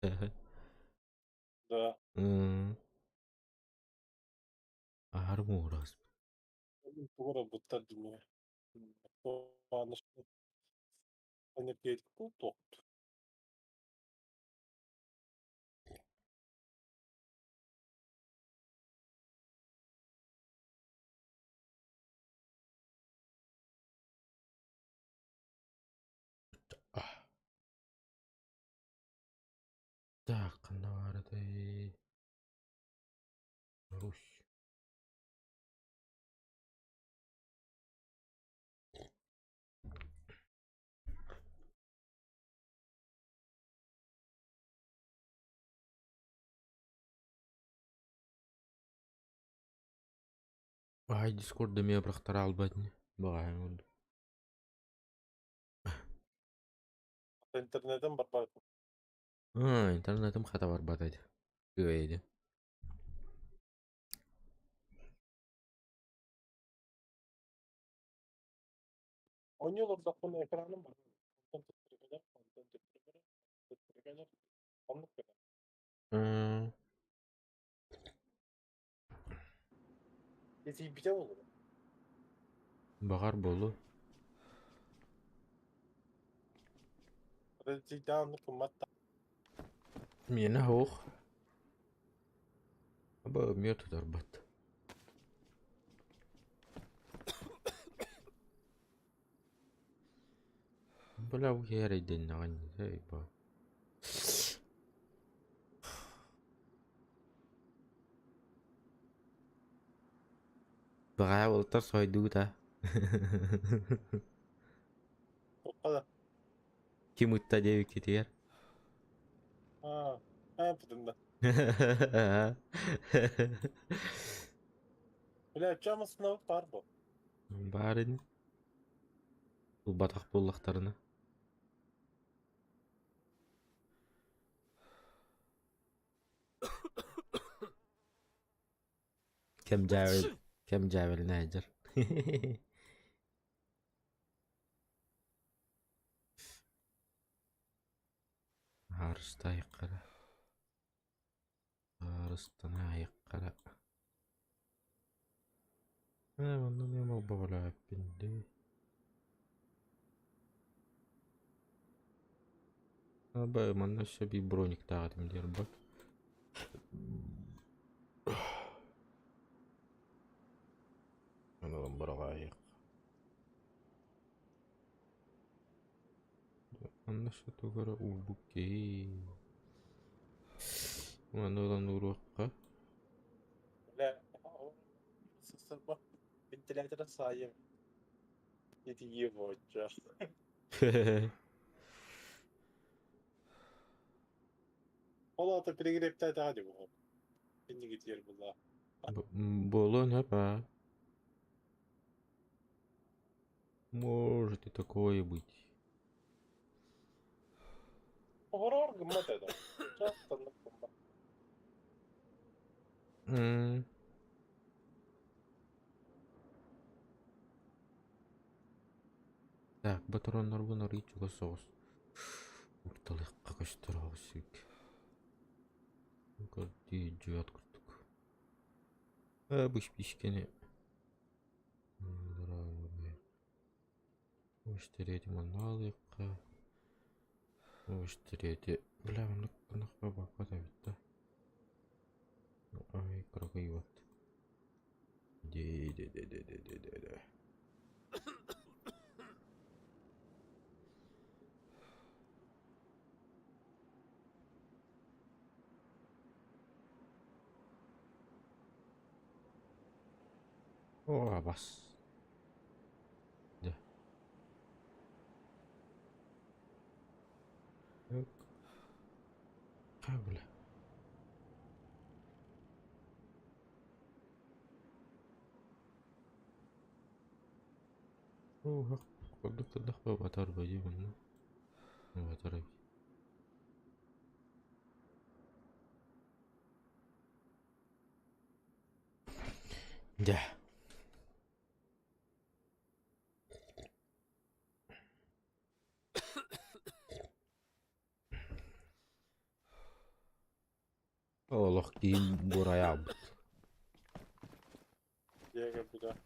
Да. Арму раз. Тугура буттар дүние. Туғаныш энергетик бұл тоқ. Так, канардай. Русь. Ай, Дискордда мен бірақтара албадым. Бағайын oldu. Интернеттен барбайды. Интернетім қата барбадайды. Güveydi. Oynuyorlar bunun ekranı var. Kontent ettirebilir. Anlık kadar. Ezi bir de olur. Бағар болу. Rezidanlı kımmat da. Мені хоқ. Аба метод арбат. Бля, bu yer edin nağın. Hey ba. Баға олтар сойду да. O kadar. Kim utta devi ketiyer. Ha. Ha fırında. Böyle yapacağımız sınavı var bu. Барын. Бұл батақ боллақтарына. Кем жавел найдер. Арыста айыққара. Арыстана айыққара. Оны мен ол бағыла әппенде. Аба, манда шаби броник тағадым дер ба. Аналым бұраға айық. Манда шату қара ұлбукей. Манолан уруққа. Böyle sısırma ventilatöre sahip. 7 yıl boyunca. Ola da biri girip de hadi bu. Şimdi gidiyor bunlar. Болон апа. Может и такое быть. Horror gımmat eder. Çok tanıdık gımmat. Так, батарондар бұны рейчуға соғыс. Орталыққа қаштыра өсік. Көрді жуат күрттік. Бұш бішкені. Өштереді мұналыққа. Өштереді. Бля, мұныққа баққа да бітті. Ай, қырғы еват. Де. О, бас. Да. Бля. О, қылдық ба батар ба деймін. Батар ай. Да. Олох кийин бураябыт. Диэгэ буда.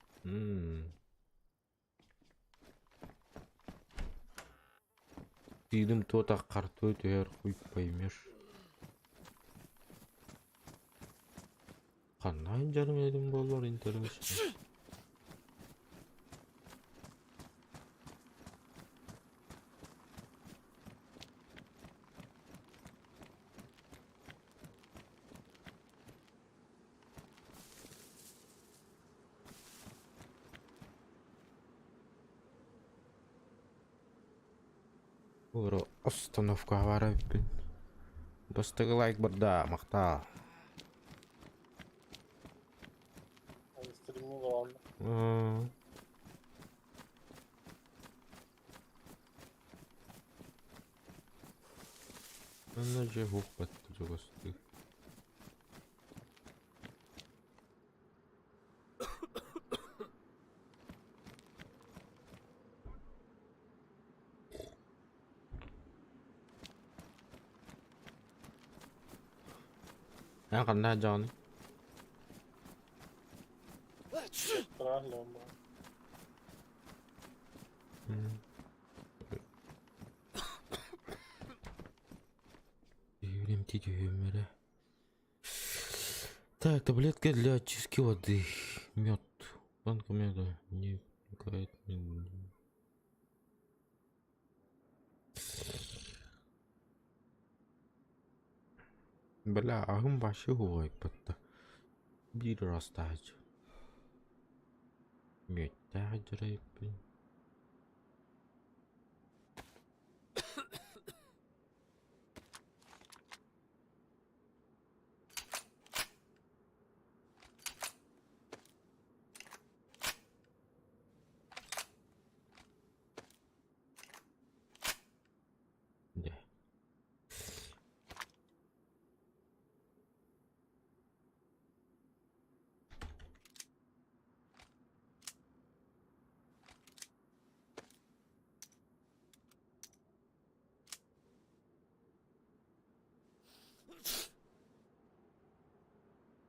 Кийдим тота картой төр куйпаймеш. Канай жарым едим болор интересно. Ура, остановка барабын. Бастығы лайк бұрда, мақтал. Стриминг аланды. Ана же хук батты жоғасты. Я қандай жағыны? Правильно, он был. Юмора. Так, таблетка для очистки воды. Мед. Банка меда. Не играет. Бля, ағым башы ғой бітті. Bir rastacı. Gökte acayip. Ne?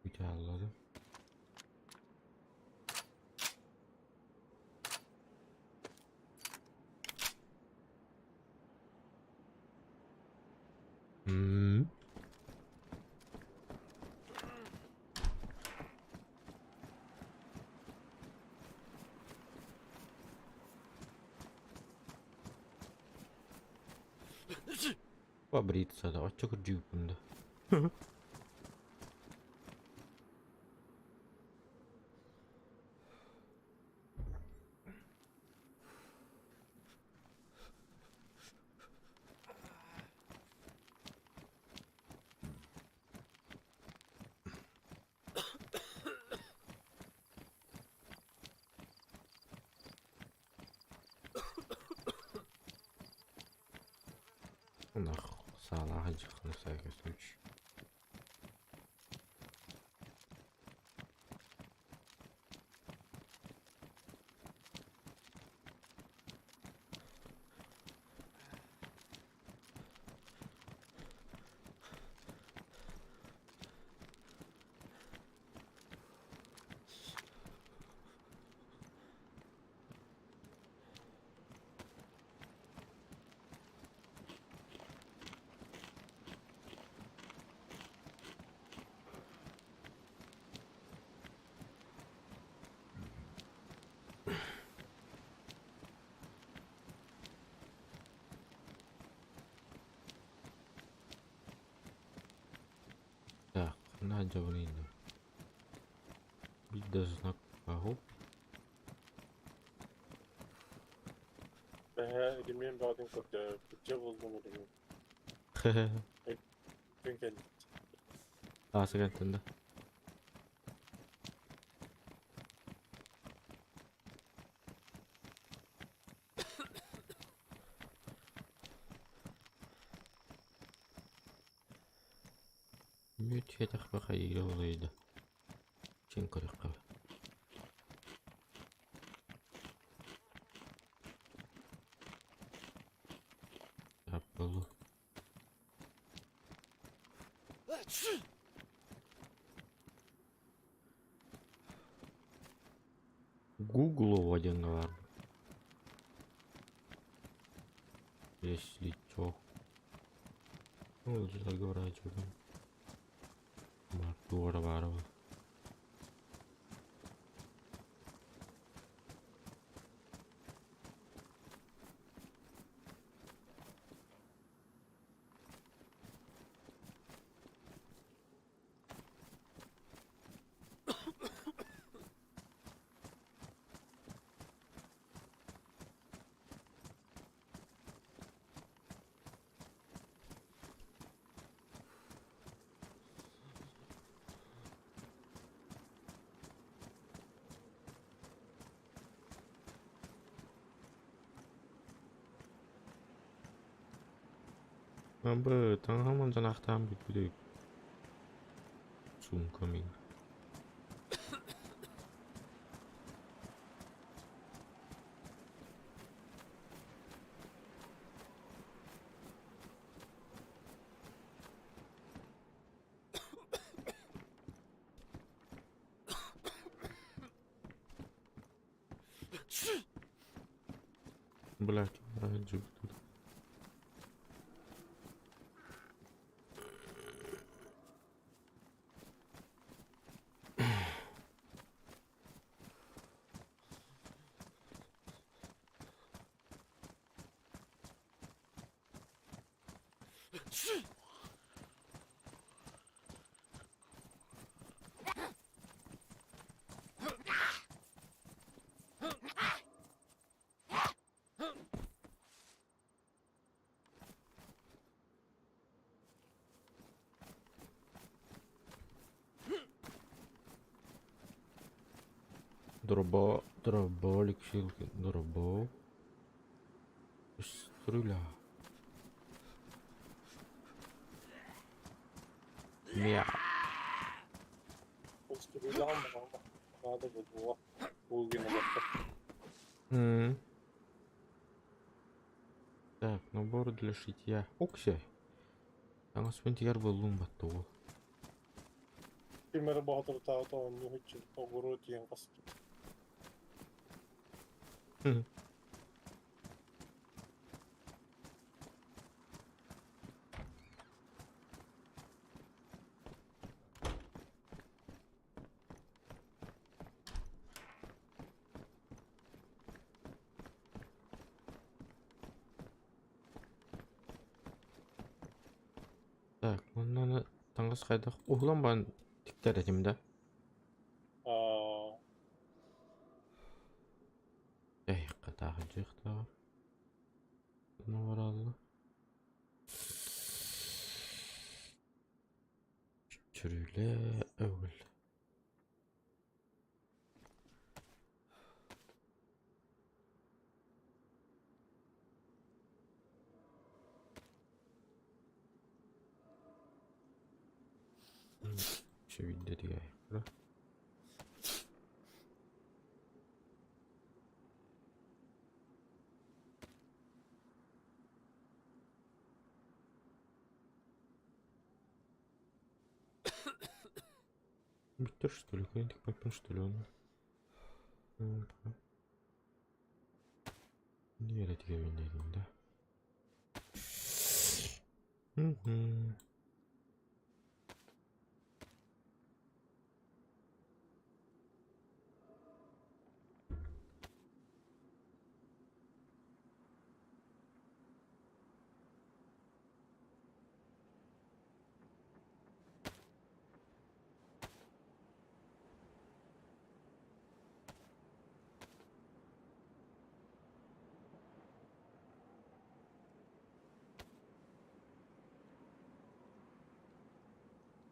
Güzelleri. Побриться, да, чё джипunda. Нах, салаха жихны сайгасуч. Так, Надя блин. Видно знак погуб. Elimden badin kopya. Bütçe buldum onu. Хе-хе. Ben kendim. Sıkıntında. Müt yetek bakayı olaydı. Çin kırık kal. Yapılı. Гуглова деңге бар. Если чё. Ну, заговорать уже. Мотора барова. Abi tamam janaqdan bitdik. Zoom coming. Black Magic. Дробовик, шилки, дробов. Стреля. Мяу. Postuyla ama daha da bu bulguna baktım. Так, набор для шитья. Окси. Там спинтер был лумбату. Filmleri Bahadır Tağ'da onu hiç o guru diyen kastı. Так, ondan tangız kaydak. Ulan ben dikkat edeyim de. Qatağıcıq da var. Ne var Allah? Çürüyle evvel. Çevirdi diye. Биттер, что ли? Какой-нибудь попин, что ли, он? Не верить я не да?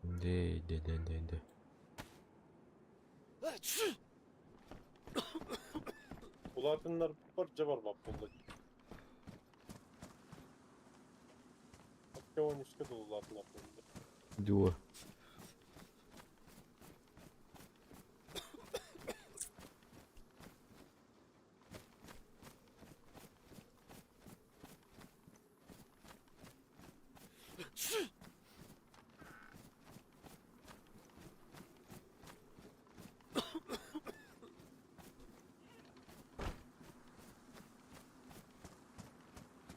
De. Ularınlar barca var bak bunda. Hakkı oyun üstü dolu ularınlar bunda. Duo.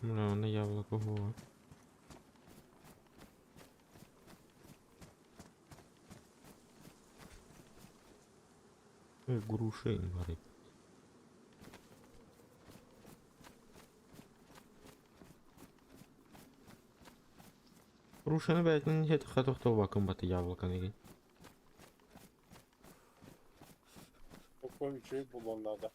Бля, на яблуко голова. Груши горить. Груши, блядь, ну не хто вакуумати яблука не. Какой чай было надо.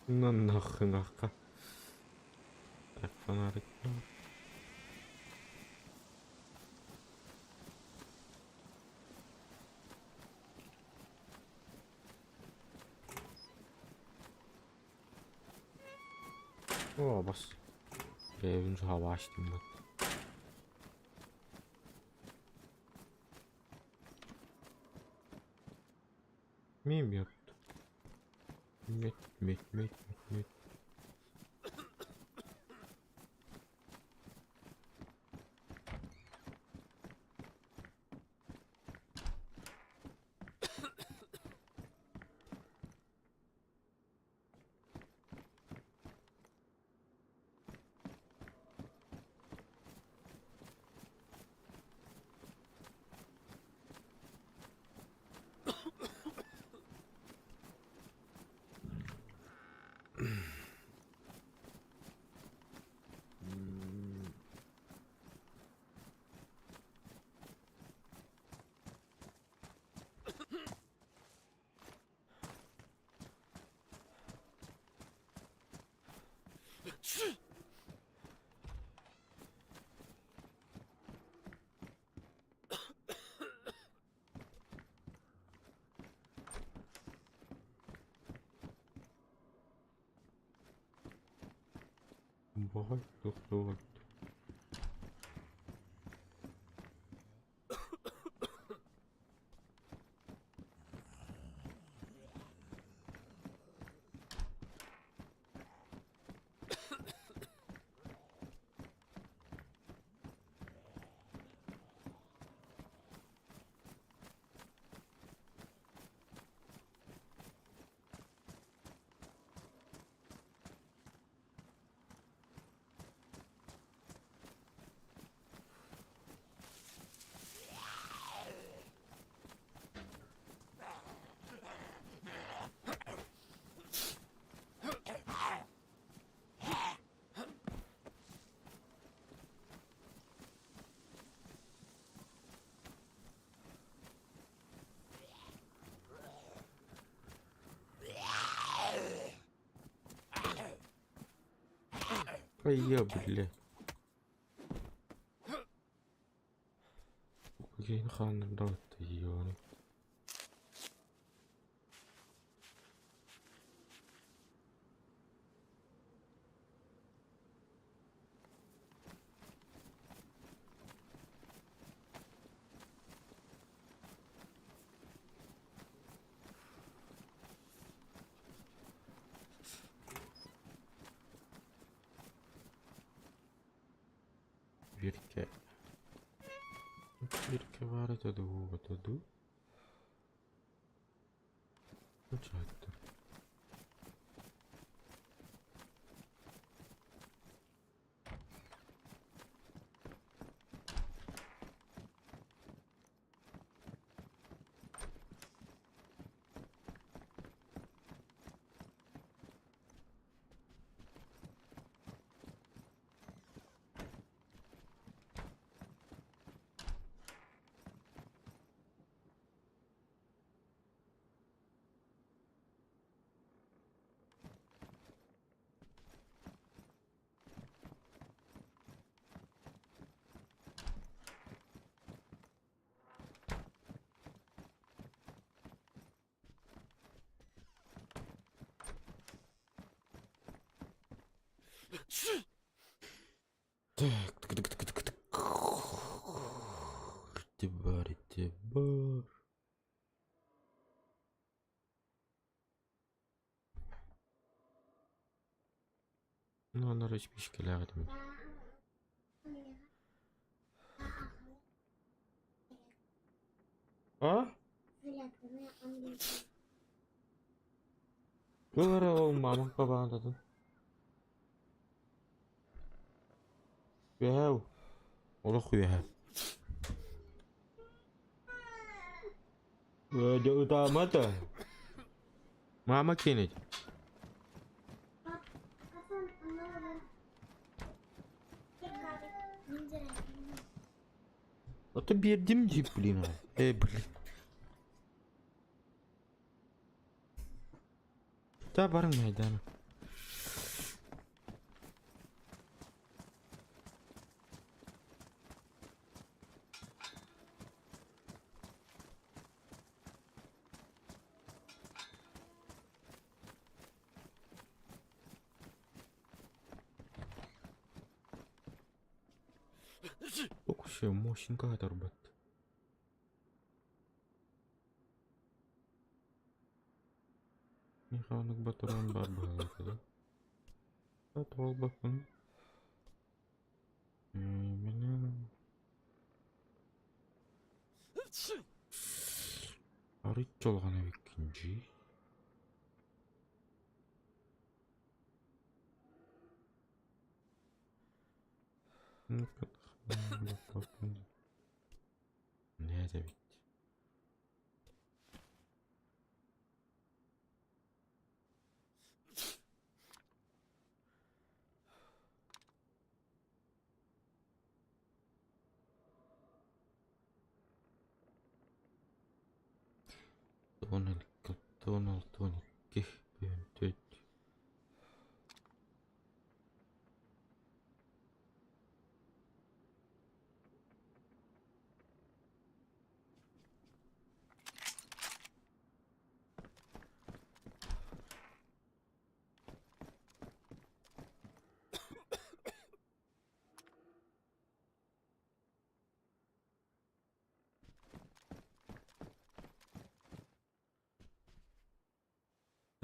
Ну нахрен. Так, фонарик. О, бас. Він ж hava açtım bak. Мимир. Met. Багато. Ай я, блядь. Geen gaan dood hier. Virke. Virke var это ду. Ну что это? Так, тык-тык-тык-тык-тык. Итибар, итибар. Ну, она распички лягает. А? Говорил, мама кабандаdı. Yahu. Ola kuya. Ada utama da. Mama kene. Ata verdim ciplina. Blin. Ta bareng meydana. Çok şey motion kadar bat. Mekanik baturan barbar kadar. Atol bakın. Benim. Arıç çolğana ikinci. Ne de bitti. Donald 12 4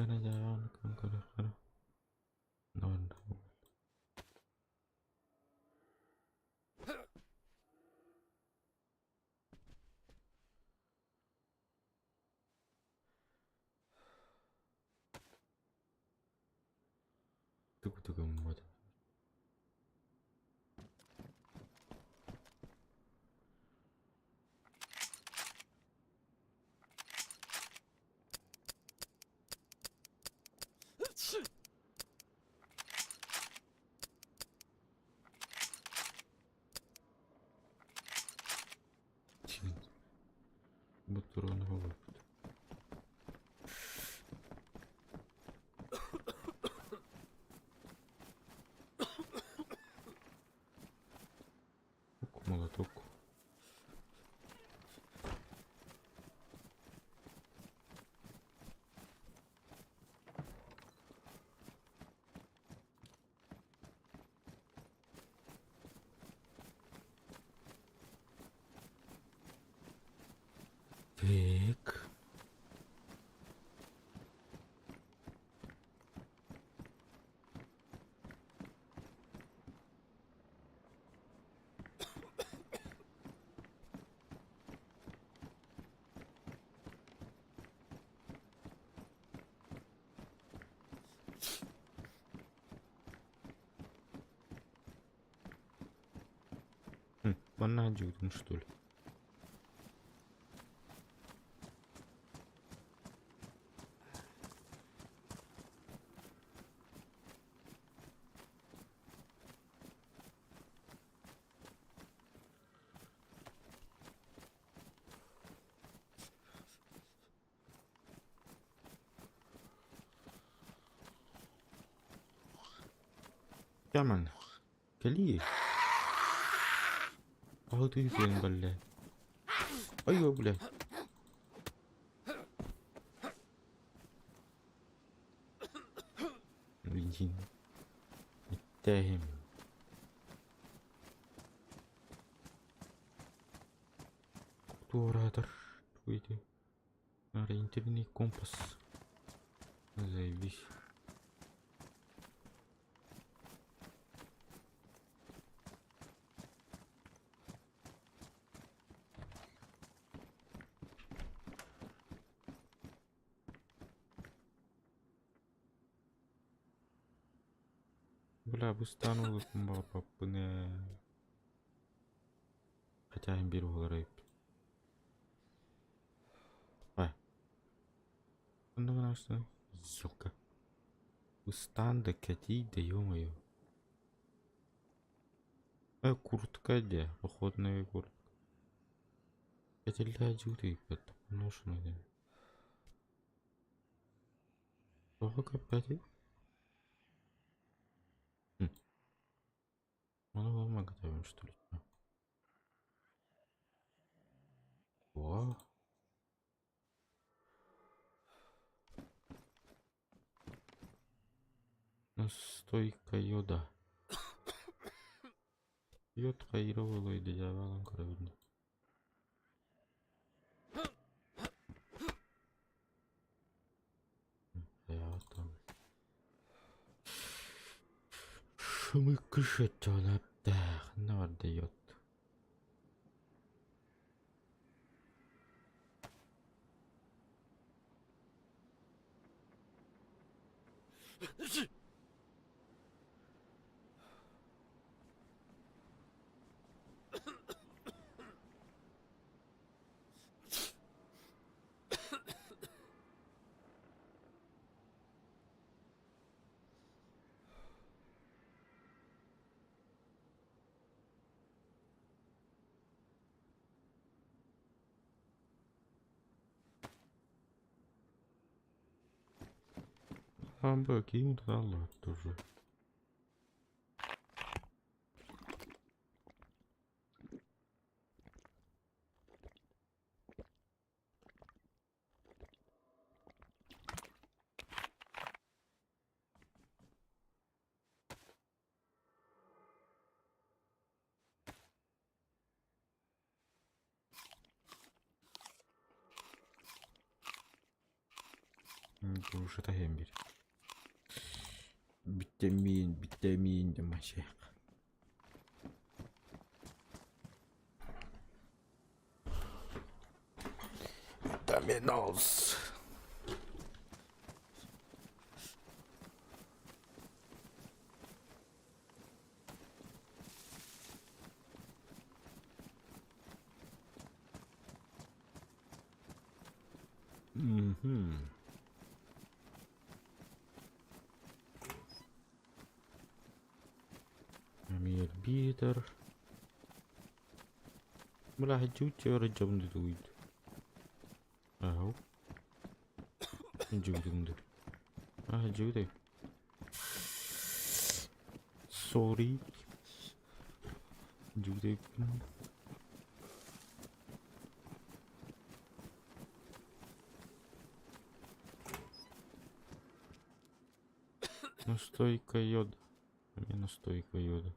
Sana jalan kan kara. Non. Tuk mat. Baturan hava. Молоток. Так. Бана жудum что ли? Yaman. Kali. Ağdı yüzüyen balle. Ayo bile. Benzin. Bitteyim. Турадор. Выйди. Ориентированный компас. Заебись. Бля, бы станул папыне. Хотя им беру рэп. Ну, конечно. Ёлка. Устан да кати, да ё-моё. Куртка где? Походная куртка. Это для одежды, потому что надо. Сколько опять? Ну, мы готовим, что ли? О, настойка йода. Йод хайрового и дьяволом кровно. Я там. Шумы кышет он оттах, но отдает. Бэк, ему дала тоже. Уже это гембель. Витамин, да маче. Витаминоз. Амир битер. Бля, чуть рычам дует. Ау. Жудумду. Жуды. Sorry. Жуды. Настойка йода. Мне настойка йода.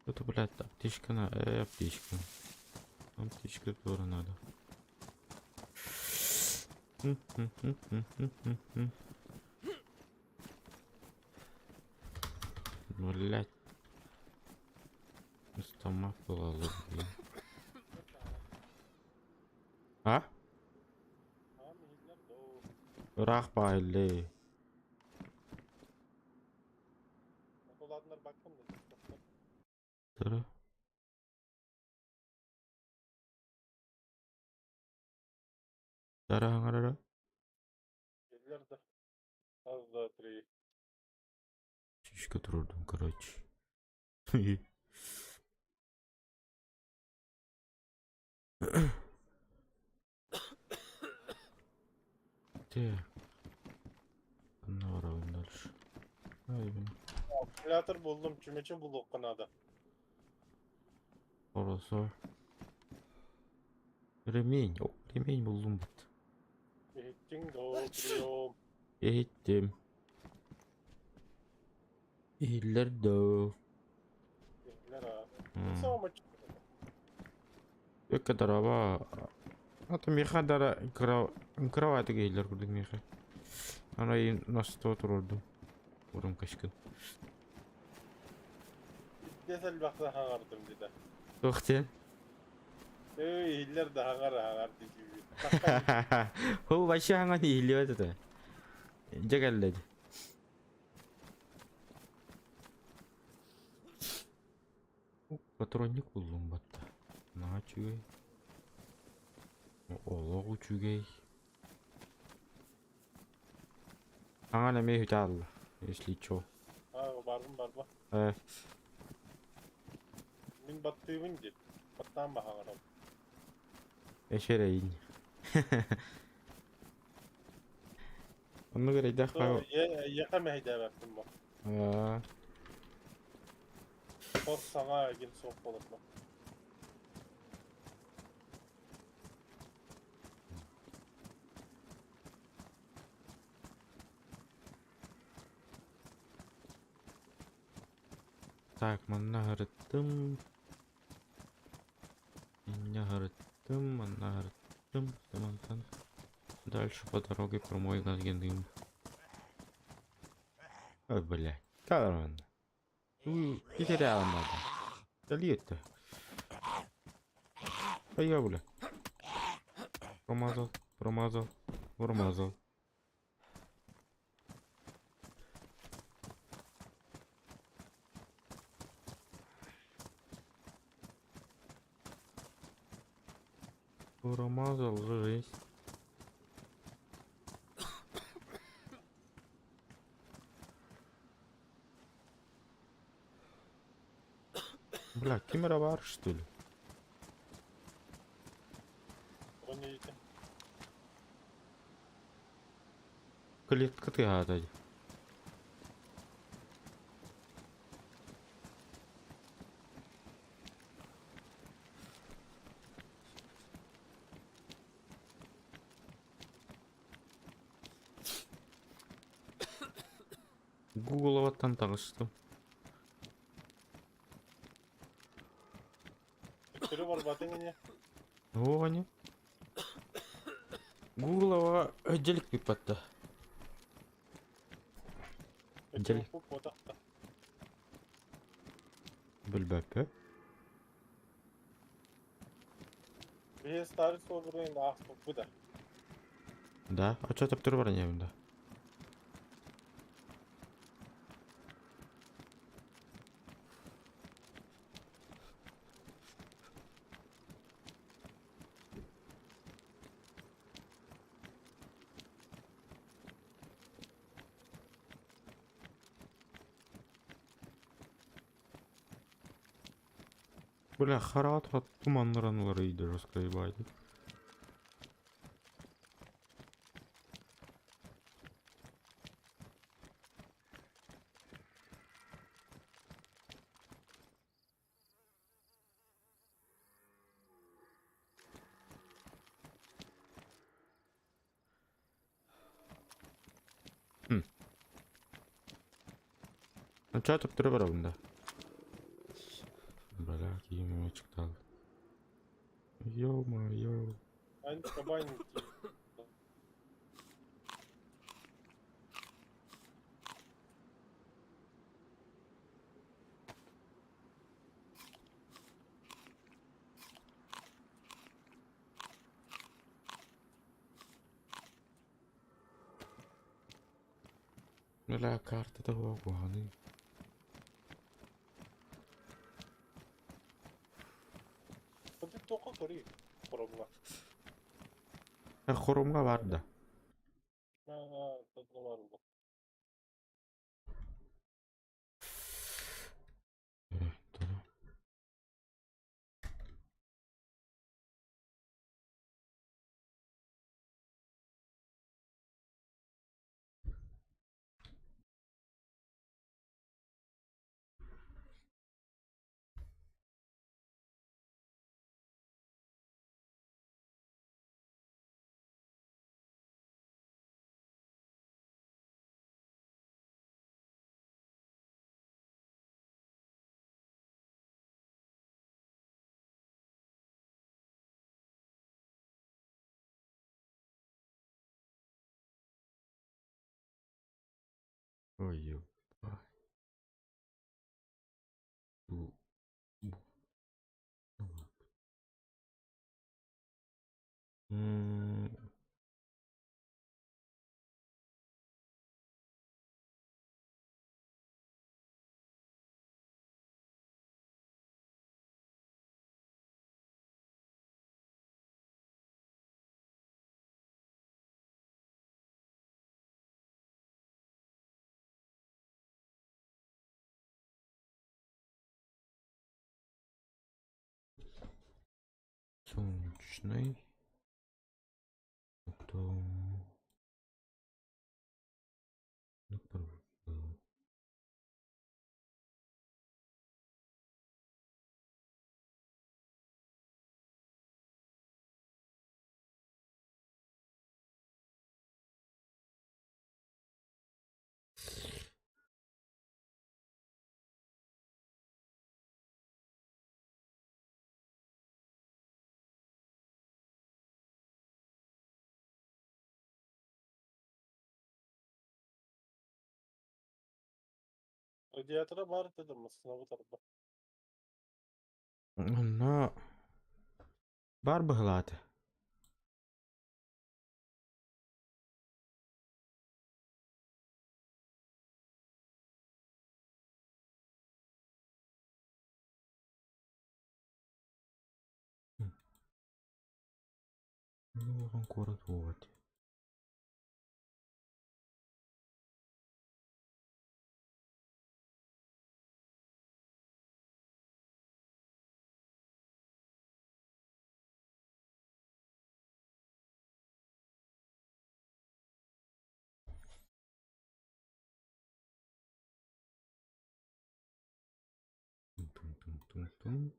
Это, блядь, аптечка на... аптечка. Аптечка тоже надо. Блядь. Стомах была, блин. А? Рах байле. Тара. Тара. Раз, два, три. Чичка трудом, короче. Так. Наворовым дальше. Аккумулятор buldum. Kim için bulduk kanada. Orası. Ремень. О, ремень buldum. Gittin doğru. Gittim. İyiler de. Neler ha? Hmm. Nasıl ama Yok kadar ama. Atım kadar kıravatı geyler kurduk miha. Anayı nasıl otururdum. Vurum kaşkın. desel baksa hangardım dedi. Dokte. Hiller de hangar dedi. Bakkan Ho başı hangan iyiliyor da. Cegelledi. Патронник buldum batta. Na çügey. Ola uçugey. Hangan eme hüdalla. Esli ço. ha barba. Eh. Min battığımın dedi. Battan mı hangarım? Eşereyin. Onu göre de So yakama hediye verdim bak. ha. Sos sana gel sok olur mu? Так, манна харыттым. Меня харыттым, манна харыттым. Тамантан. Дальше по дороге промой газгендым. Ой, блядь. Каларман. Потеряла надо. Дали-то. Ай, бля. Промазал. Промазал, жесть. Бля, камера бар, что ли? O neydi? Клетка ты гадать. Google аваттан тагыштым. Türü var batın ne? Ого не. Google ава öcelik bir patta. Gel. Bu potakta. Bilbäpä. Bir starı sorduğunda aslında bu da. Да, а чё таптыр бар немде? Бля, харат хат туманларанлары иде раскайбайды. А чё таптыр бар бунда? Бля, кийимим ачыкталды. Ё-моё. Aynı kabayın ki. Бля, карта да вагоны. Hadi toka kırıyor. Kurumla. Хорумга бар да. Ha, tadlı var bu. Ой, ёпта. М, Солнечный. Потом... Радиatöre var dedim aslında bu tarafa. No, var bıhlatı. Ну, ancora vuoti. Tum.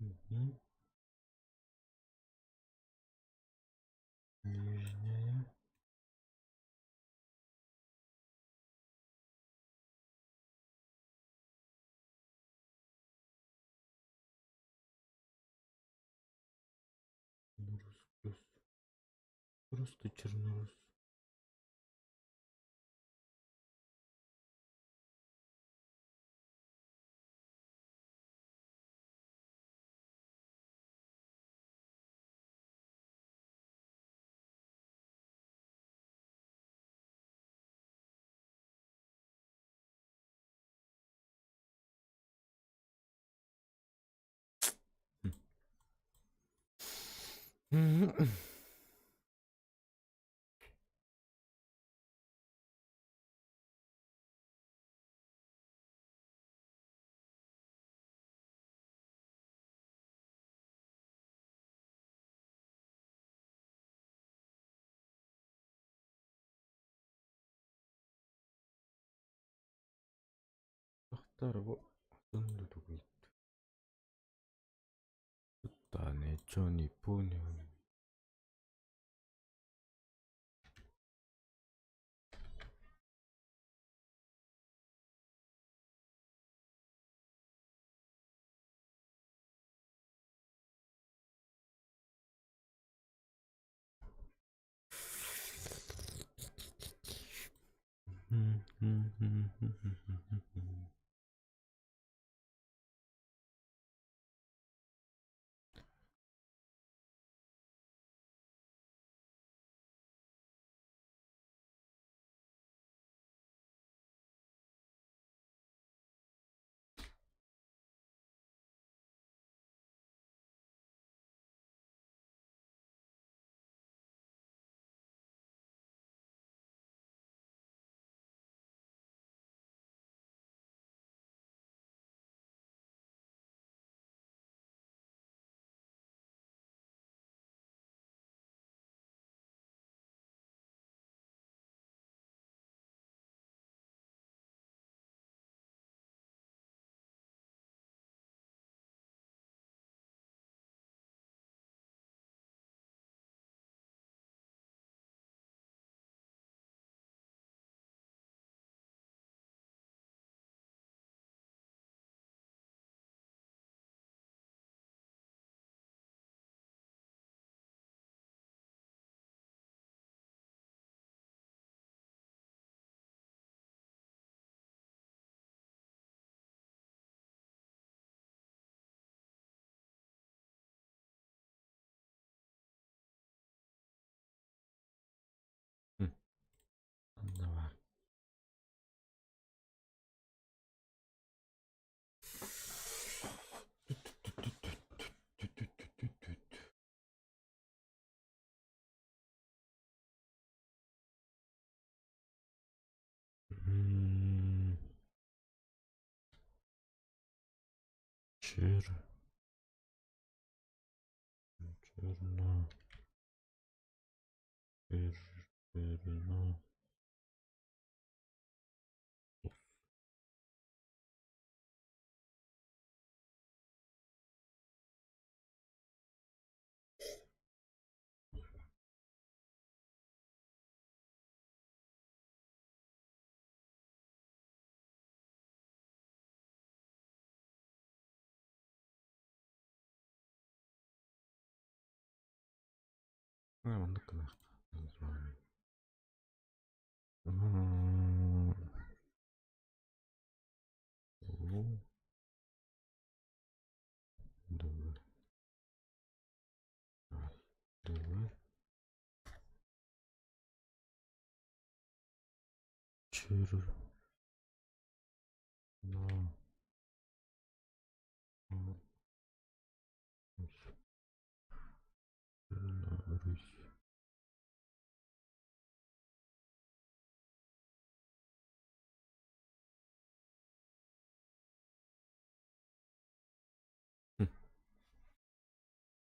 Мгм. Нижняя. Нурус плюс. Просто чернорус. Мгм. Ахтарова. Сундук. Да, ничего не понял. شير شيرنا شيرنا منطقة شير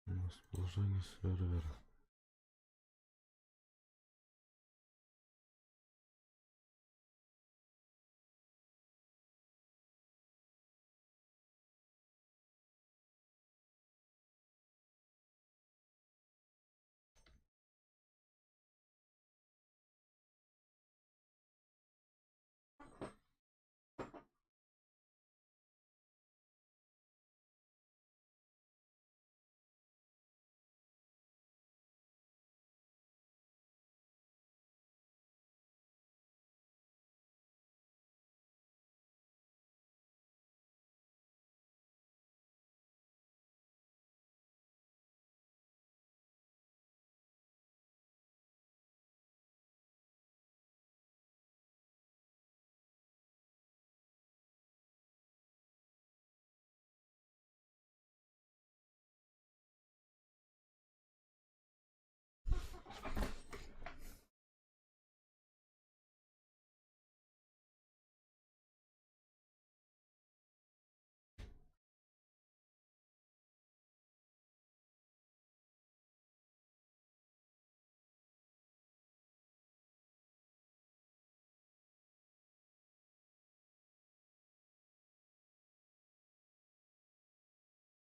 Расположение сервера.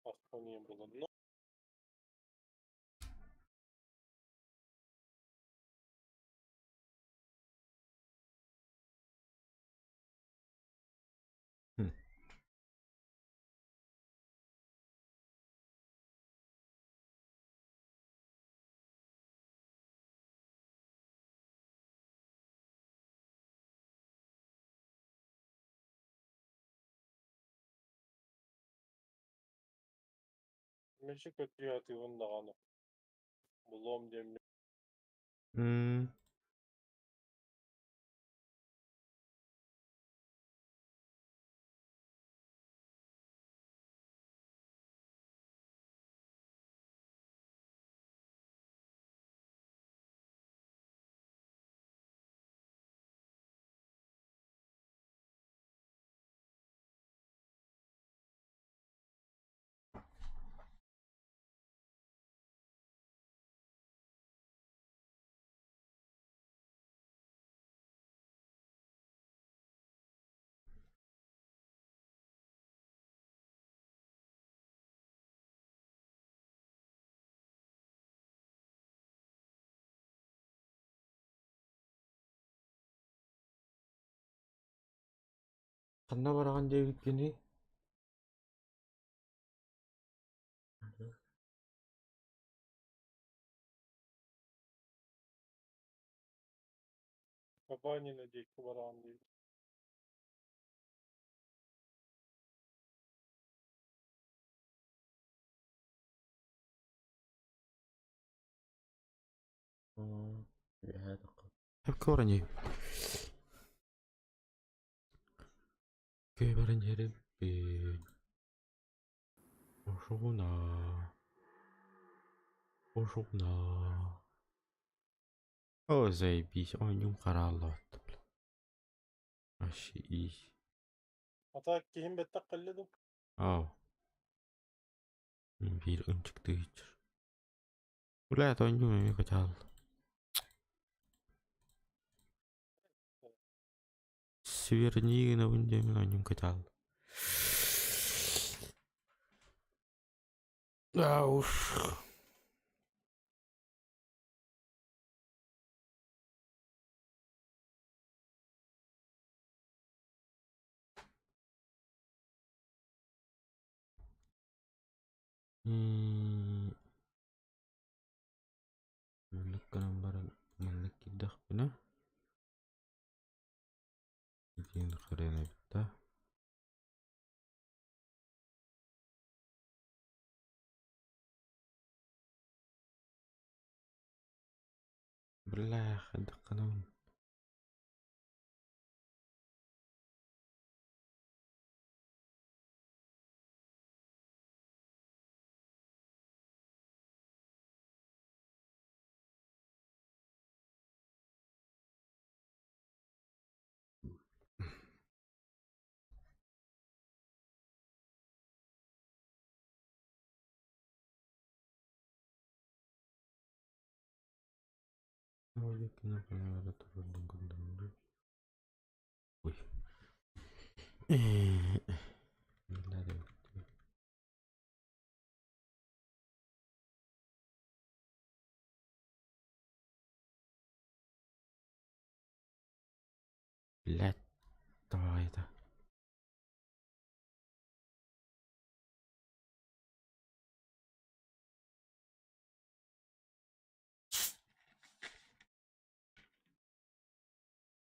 Baskonya bulundu. ماشي كترياتي وندغانو. بلوم ديم Kanda бараган дебиткени. Кабанина дейки баран дейт. Hepsi Öğrencilerim Ошогуна. Ошогуна. О, заебись. Ой, нюм караллат. Вообще и. Ата кихин бетте кыллыдым. Ау. Bir çıktı hiç. Ulan oyuncu mu kaçal? Severnie na oyuncu mu oyuncu kaçal? Aus. Hmm. Malik gambaran Malik kidah pina. Izin keren kita. Belah ada kanon. Oh ya kenapa ada turun dulu. Wih. Gila deh. Let toh itu.